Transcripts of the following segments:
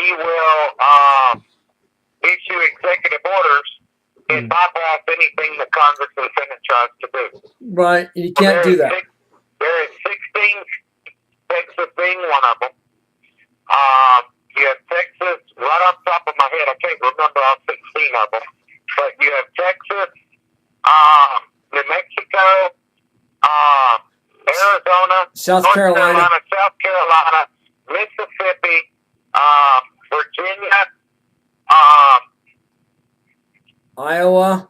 he will issue executive orders and bypass anything that Congress and Senate tries to do. Right. You can't do that. There is 16, Texas being one of them. You have Texas, right off the top of my head, I can't remember all 16 of them, but you have Texas, New Mexico, Arizona, South Carolina, Mississippi, Virginia, Iowa,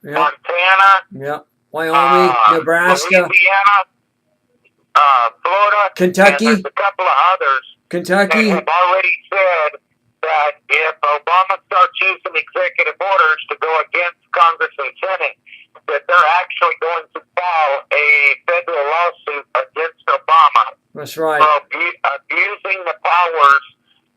Yep. Montana, yep, Wyoming, Nebraska, Louisiana, Florida, Kentucky, and there's a couple of others Kentucky that have already said that if Obama starts using executive orders to go against Congress and Senate, that they're actually going to file a federal lawsuit against Obama. That's right. For abusing the powers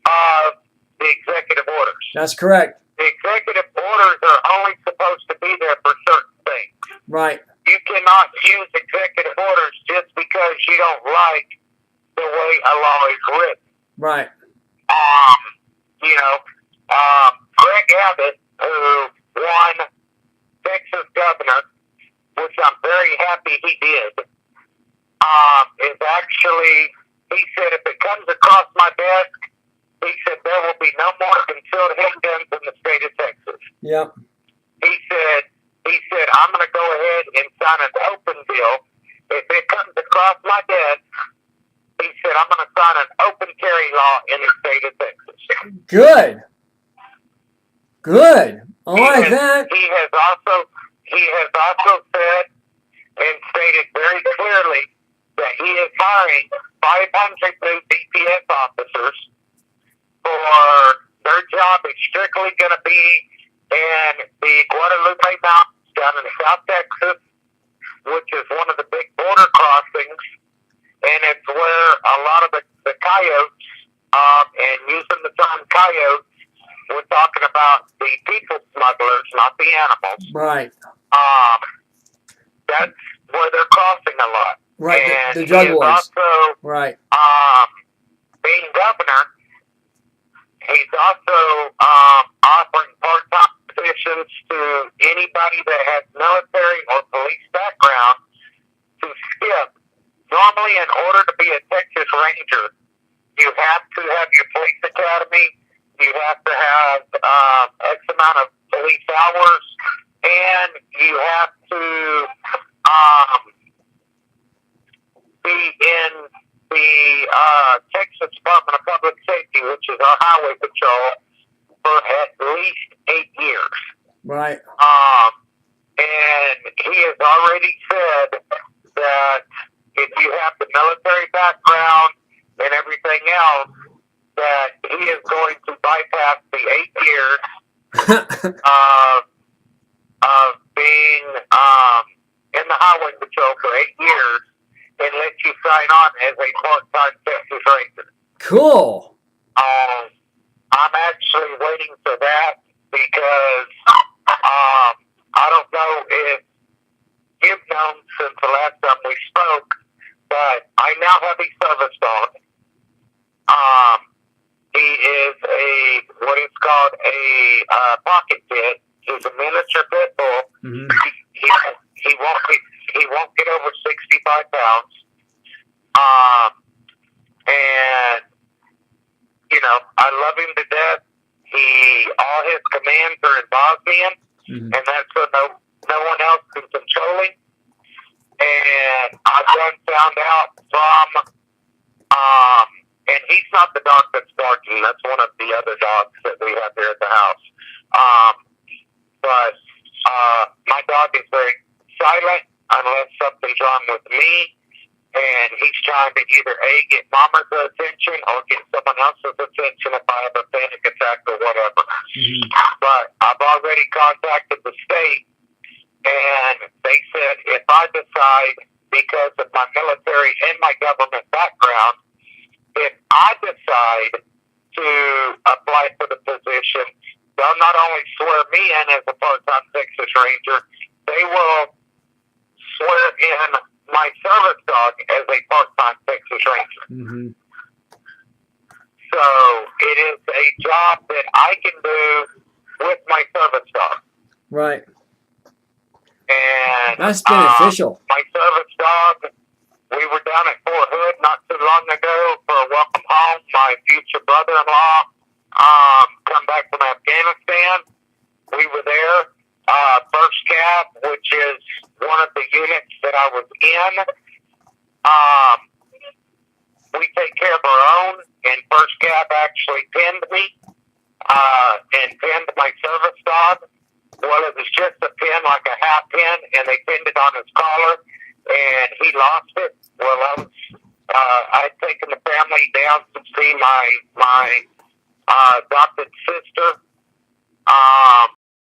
of the executive orders. That's correct. The executive orders are only supposed to be there for certain things. Right. You cannot use executive orders just because you don't like the way a law is written. Right. Greg Abbott, who won Texas governor, which I'm very happy he did, is actually, he said, if it comes across my desk, he said, there will be no more concealed handguns in the state of Texas. Yep. He said, I'm going to go ahead and sign an open bill. If it comes across my desk, he said, I'm going to sign an open carry law in the state of Texas. Good. Good. I like that. He has also said and stated very clearly that he is hiring 500 new DPS officers for their job is strictly going to be in the Guadalupe Mountains down in South Texas, which is one of the big border crossings, and it's where a lot of the coyotes, and using the term coyotes, we're talking about the people smugglers, not the animals. Right. That's where they're crossing a lot. Right, and the drug wars. Also, right. Being governor, he's also offering part-time positions to anybody that has military or police background to skip. Normally, in order to be a Texas Ranger, you have to have your police academy, you have to have X amount of police hours, and you have to be in the Texas Department of Public Safety, which is our highway patrol, for at least 8 years. Right. And he has already said that if you have the military background and everything else, that he is going to bypass the 8 years of being in the highway patrol for 8 years and let you sign on as a part-time Texas Ranger. Cool. I'm actually waiting for that because I don't know if you've known since the last time we spoke, but I now have a service dog. He is what is called a pocket pit. He's a miniature pit bull. Mm-hmm. He won't get over 65 pounds. And I love him to death. All his commands are in Bosnian, and that's so no one else can control him. And I've found out from, and he's not the dog that's barking. That's one of the other dogs that we have here at the house. But my dog is very silent unless something's wrong with me, and he's trying to either get mama's attention or get someone else's attention if I have a panic attack or whatever. Mm-hmm. But I've already contacted the state, and they said if I decide, because of my military and my government background, if I decide to apply for the position, they'll not only swear me in as a part-time Texas Ranger, they will swear in my service dog as a part-time Texas Ranger. Mm-hmm. So it is a job that I can do with my service dog. Right. And That's beneficial. my service dog, we were down at Fort Hood not too long ago for a welcome home. My future brother-in-law come back from Afghanistan. We were there. First Cab, which is one of the units that I was in. We take care of our own, and First Cab actually pinned me and pinned my service dog. Well, it was just a pin, like a half pin, and they pinned it on his collar, and he lost it. Well, I had taken the family down to see my